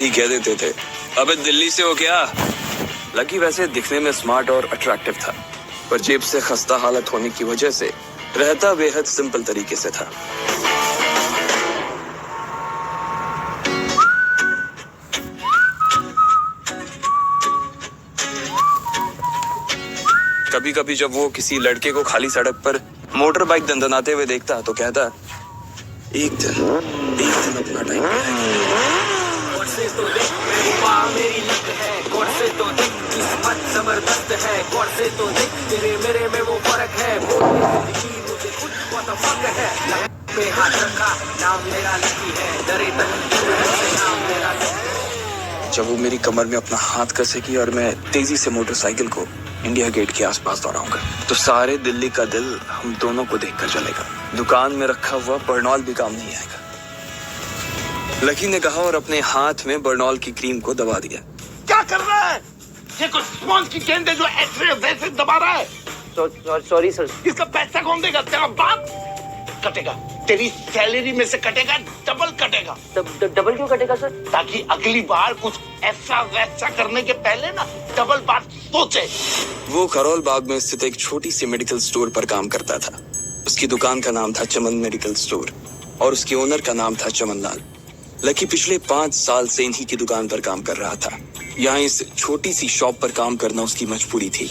ही कह देते थे। अबे दिल्ली से हो क्या? लकी वैसे दिखने में स्मार्ट और अट्रैक्टिव था, पर जेब से खस्ता हालत होने की वजह से रहता बेहद सिंपल तरीके से था। कभी कभी जब वो किसी लड़के को खाली सड़क पर मोटर बाइक दंदनाते हुए देखता तो कहता, एक दिन अपना टाइम जबरदस्त है। तेरे मेरे में वो फर्क है। जब वो मेरी कमर में अपना हाथ कसेगी और मैं तेजी से मोटरसाइकिल को इंडिया गेट के आसपास दौड़ाऊंगा, तो सारे दिल्ली का दिल हम दोनों को देखकर चलेगा। दुकान में रखा हुआ बर्नॉल भी काम नहीं आएगा। लकी ने कहा और अपने हाथ में बर्नॉल की क्रीम को दबा दिया। क्या कर रहा है? ये कुछ स्पॉन्ज की गेंद है जो ऐसे वैसे दबा रहा है। Sorry sir. इसका पैसा कौन देगा? तेरा बाप कटेगा। तेरी सैलरी में से कटेगा, डबल कटेगा। डबल क्यों कटेगा सर? ताकि अगली बार कुछ ऐसा वैसा करने के पहले ना डबल बात सोचे। वो करोल बाग में स्थित एक छोटी सी मेडिकल स्टोर पर काम करता था। उसकी दुकान का नाम था चमन मेडिकल स्टोर और उसके ओनर का नाम था चमन लाल। लकी पिछले 5 साल से इन्हीं की दुकान पर काम कर रहा था। यहाँ इस छोटी सी शॉप पर काम करना उसकी मजबूरी थी।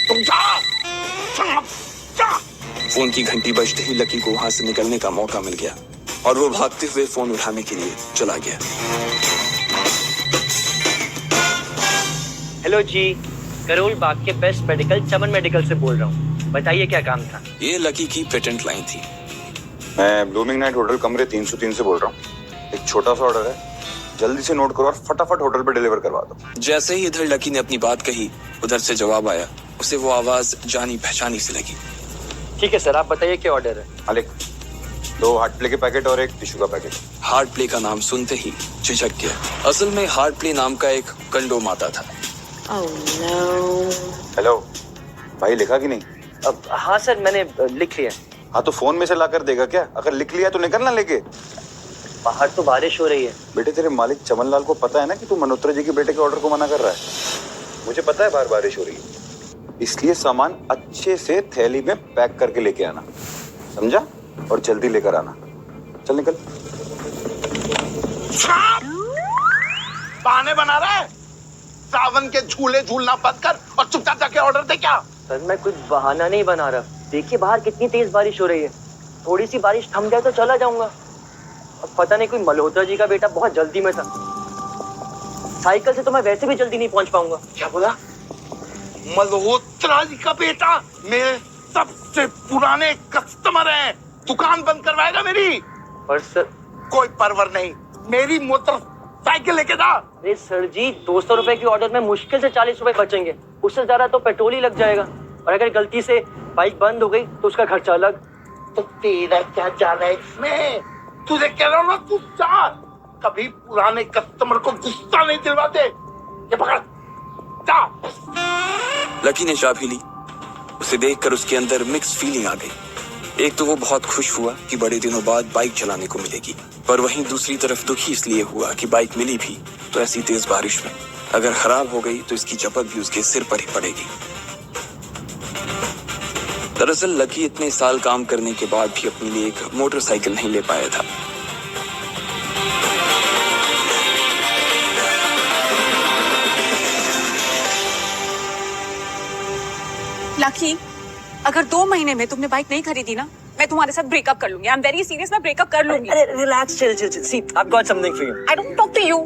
तुम जा। फोन की घंटी बजते ही लकी को वहां से निकलने का मौका मिल गया और वो भागते हुए फोन उठाने के लिए चला गया। हेलो जी, करोल बाग के बेस्ट मेडिकल चमन मेडिकल से बोल रहा हूँ। बताइए क्या काम था? ये लकी की पेटेंट लाइन थी। मैं ब्लूमिंग नाइट होटल कमरे 303 से बोल रहा हूँ। एक छोटा सा ऑर्डर है, जल्दी से नोट करो और फटाफट होटल पे डिलीवर करवा दो। जैसे ही इधर लकी ने अपनी बात कही, उधर से जवाब आया। उसे वो आवाज जानी पहचानी सी लगी। ठीक है सर, आप बताइए क्या ऑर्डर है? मालिक, 2 हार्ट प्ले के पैकेट और 1 टिश्यू का पैकेट। हार्ट प्ले का नाम सुनते ही झिझक गया। असल में हार्ट प्ले नाम का एक कंडोम आता था। Oh no. हेलो भाई, लिखा कि नहीं? अब हाँ सर, मैंने लिख लिया। हाँ तो फोन में से ला कर देगा क्या? अगर लिख लिया तो निकलना लेके। बाहर तो बारिश हो रही है। बेटे, तेरे मालिक चमन लाल को पता है ना कि तू मल्होत्रा जी के बेटे के ऑर्डर को मना कर रहा है। मुझे पता है बाहर बारिश हो रही है, इसलिए सामान अच्छे से थैली में पैक करके लेके आना, समझा? और जल्दी लेकर आना। चल निकल। बहाने बना रहा है। सावन के झूले झूलना बंद कर और चुपचाप जाके ऑर्डर दे। क्या सर, मैं कुछ बहाना नहीं बना रहा। देखिए बाहर कितनी तेज बारिश हो रही है। थोड़ी सी बारिश थम जाए तो चला जाऊंगा। अब पता नहीं, कोई मल्होत्रा जी का बेटा बहुत जल्दी में था। साइकिल से तो मैं वैसे भी जल्दी नहीं पहुंच पाऊंगा। क्या बोला? मल्होत्रा जी का बेटा? मेरे सबसे पुराने कस्टमर हैं। दुकान बंद करवाएगा मेरी? पर सर। कोई परवर नहीं, मेरी मोटरसाइकिल लेके जा। अरे सर जी, 200 रुपए की ऑर्डर में मुश्किल से 40 रुपए बचेंगे। उससे ज्यादा तो पेट्रोल ही लग जाएगा। और अगर गलती से बाइक बंद हो गई तो उसका खर्चा अलग। तो तेरा क्या जाना है इसमें? तुझे कह रहा हूं ना, तू जा। कभी पुराने कस्टमर को गुस्सा नहीं दिलवाते। ये पकड़, जा। लकी ने चाबी ली। उसे देखकर उसके अंदर मिक्स फीलिंग आ गई। एक तो वो बहुत खुश हुआ कि बड़े दिनों बाद बाइक चलाने को मिलेगी, पर वहीं दूसरी तरफ दुखी इसलिए हुआ कि बाइक मिली भी तो ऐसी तेज बारिश में अगर खराब हो गई तो इसकी चपत भी उसके सिर पर ही पड़ेगी। दरअसल लकी इतने साल काम करने के बाद भी अपने लिए एक मोटरसाइकिल नहीं ले पाया था। लकी, अगर 2 महीने में तुमने बाइक नहीं खरीदी ना, मैं तुम्हारे साथ ब्रेकअप कर लूंगी। आई एम वेरी सीरियस, मैं ब्रेकअप कर लूंगी। अरे relax, chill. See, I've got something for you. I don't talk to you.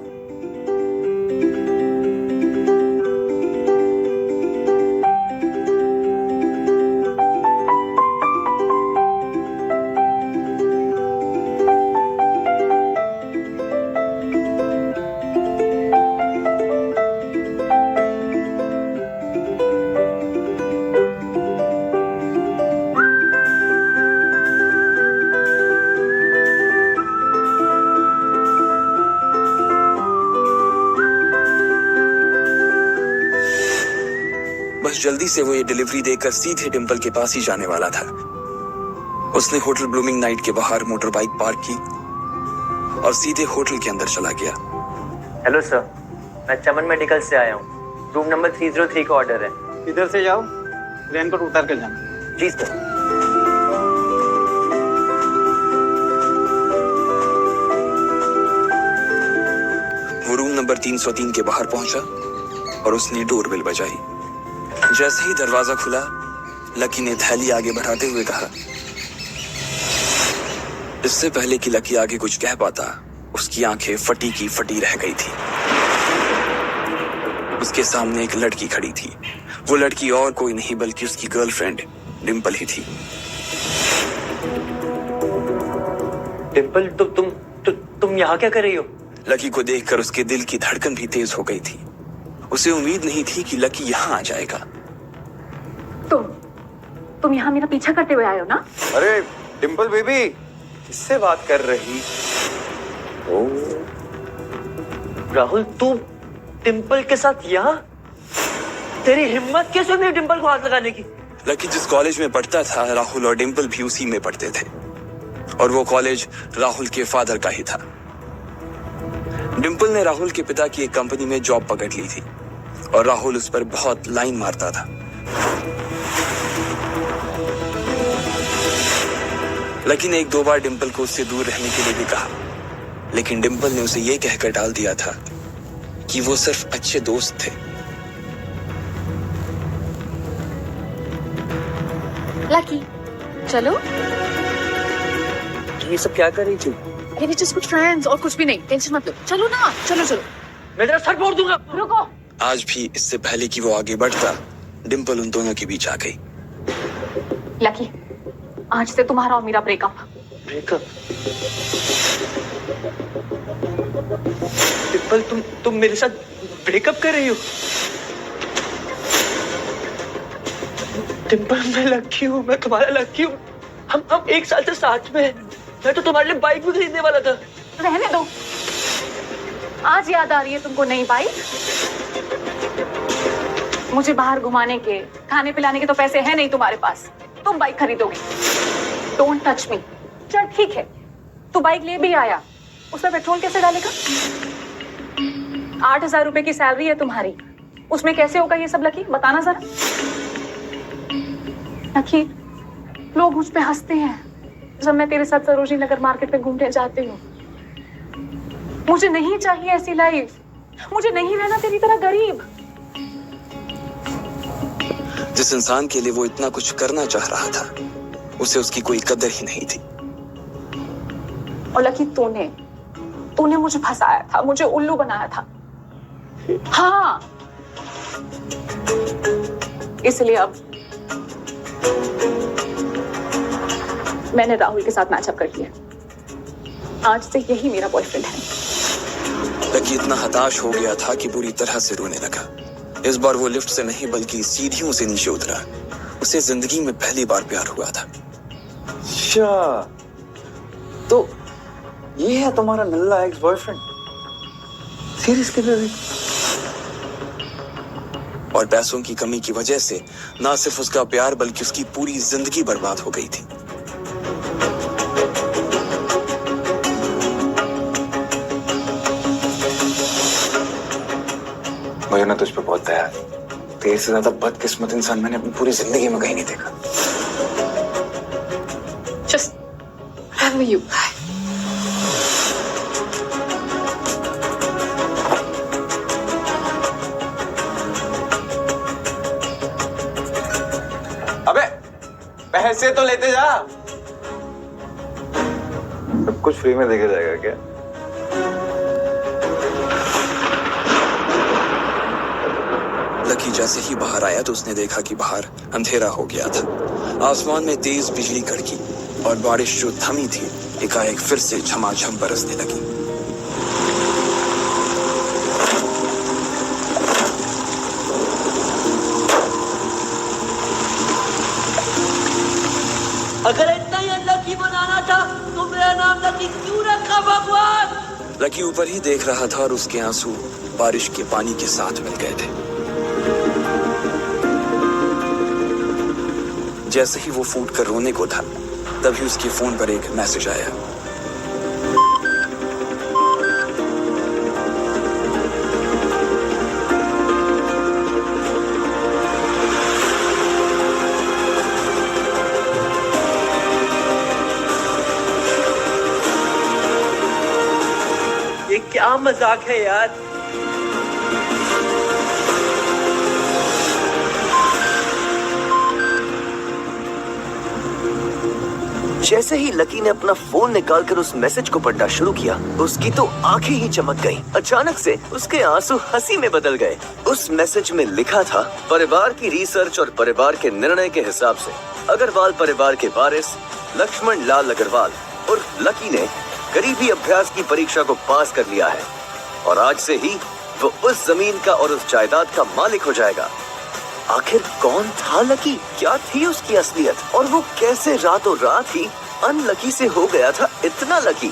बस जल्दी से वो ये डिलीवरी देकर सीधे डिंपल के पास ही जाने वाला था। उसने होटल ब्लूमिंग नाइट के बाहर मोटर बाइक पार्क की और सीधे होटल के अंदर चला गया। हेलो सर, मैं चमन मेडिकल से आया हूँ। रूम नंबर 303 का ऑर्डर है। इधर से जाओ, रेनकोट उतार कर जाना। जी सर। वो रूम नंबर 303 के बाहर पहुंचा और उसने डोरबेल बजाई। जैसे ही दरवाजा खुला, लकी ने थैली आगे बढ़ाते हुए कहा। इससे पहले कि लकी आगे कुछ कह पाता, उसकी आंखें फटी की फटी रह गई थी। उसके सामने एक लड़की खड़ी थी। वो लड़की और कोई नहीं बल्कि उसकी गर्लफ्रेंड डिंपल ही थी। डिंपल, तुम यहाँ क्या कर रही हो? लकी को देखकर उसके दिल की धड़कन भी तेज हो गई थी। उसे उम्मीद नहीं थी कि लकी यहाँ आ जाएगा। तुम यहाँ मेरा पीछा करते हुए आए हो ना? अरे डिंपल बेबी, किससे बात कर रही? ओ राहुल, तू डिंपल के साथ यहाँ? तेरी हिम्मत कैसे हुई डिंपल को हाथ लगाने की? लकी जिस कॉलेज में पढ़ता था, राहुल और डिंपल भी उसी में पढ़ते थे और वो कॉलेज राहुल के फादर का ही था। डिंपल ने राहुल के पिता की एक कंपनी में जॉब पकड़ ली थी और राहुल उस पर बहुत लाइन मारता था। लकी ने 1-2 बार डिंपल को उससे दूर रहने के लिए भी कहा, लेकिन डिंपल ने उसे यह कहकर टाल दिया था कि वो सिर्फ अच्छे दोस्त थे। लकी, चलो। ये सब क्या कर रही थी? अरे वी जस्ट गुड फ्रेंड्स, और कुछ भी नहीं। टेंशन मत लो। चलो ना, चलो चलो। मैं तेरा सर फोड़ दूंगा। रुको। आज भी इससे पहले कि वो आगे बढ़ता, डिंपल उन दोनों के बीच आ गई। लकी, आज से तुम्हारा और मेरा ब्रेकअप। ब्रेकअप? डिंपल, तुम मेरे साथ ब्रेकअप कर रही हो? डिंपल, मैं लकी हूँ, मैं तुम्हारा लकी हूँ। हम 1 साल से साथ में हैं। मैं तो तुम्हारे लिए बाइक भी खरीदने वाला था। रहने दो। आज याद आ रही है तुमको नई बाइक? मुझे बाहर घुमाने के, खाने पिलाने के तो पैसे हैं नहीं तुम्हारे पास। तुम बाइक खरीदोगे। Don't touch me. चल ठीक है, तू बाइक ले भी आया, उसमें पेट्रोल कैसे डालेगा? 8,000 रुपए की सैलरी है तुम्हारी, उसमें कैसे होगा ये सब? लकी, बताना जरा। लकी, लोग मुझ पे हंसते हैं जब मैं तेरे साथ सरोजिनी नगर मार्केट पे घूमने जाती हूँ। मुझे नहीं चाहिए ऐसी लाइफ। मुझे नहीं रहना तेरी तरह गरीब। जिस इंसान के लिए वो इतना कुछ करना चाह रहा था, उसे उसकी कोई कदर ही नहीं थी। और लकी, तूने मुझे फंसाया था, मुझे उल्लू बनाया था। हाँ, इसलिए अब मैंने राहुल के साथ मैचअप कर लिया। आज से यही मेरा बॉयफ्रेंड है। लकी इतना हताश हो गया था कि बुरी तरह से रोने लगा। इस बार वो लिफ्ट से नहीं बल्कि सीढ़ियों से नीचे उतरा। उसे जिंदगी में पहली बार प्यार हुआ था। अच्छा, तो ये है तुम्हारा नल्ला एक्स बॉयफ्रेंड? Seriously baby? और पैसों की कमी की वजह से ना सिर्फ उसका प्यार बल्कि उसकी पूरी जिंदगी बर्बाद हो गई थी। मुझे ना तुझ पे बहुत दया है। तेरे से ज्यादा बदकिस्मत इंसान मैंने अपनी पूरी जिंदगी में कहीं नहीं देखा। Just wherever you are. अबे पैसे तो लेते जा। सब कुछ फ्री में देके जाएगा क्या? लकी जैसे ही बाहर आया तो उसने देखा कि बाहर अंधेरा हो गया था। आसमान में तेज बिजली कड़की और बारिश जो थमी थी, एकाएक फिर से झमाझम बरसने लगी। अगर इतना ही लकी बनाना था तो मेरा नाम लकी क्यों रखा भगवान? लकी ऊपर ही देख रहा था और उसके आंसू बारिश के पानी के साथ मिल गए थे। जैसे ही वो फूट कर रोने को था, तभी उसके फोन पर एक मैसेज आया। ये क्या मजाक है यार। जैसे ही लकी ने अपना फोन निकालकर उस मैसेज को पढ़ना शुरू किया, उसकी तो आंखें ही चमक गईं। अचानक से उसके आंसू हंसी में बदल गए। उस मैसेज में लिखा था, परिवार की रिसर्च और परिवार के निर्णय के हिसाब से अग्रवाल परिवार के वारिस लक्ष्मण लाल अग्रवाल उर्फ लकी ने करीबी अभ्यास की परीक्षा को पास कर लिया है और आज से ही वो उस जमीन का और उस जायदाद का मालिक हो जाएगा। आखिर कौन था लकी? क्या थी उसकी असलियत? और वो कैसे रातों रात ही अनलकी से हो गया था इतना लकी?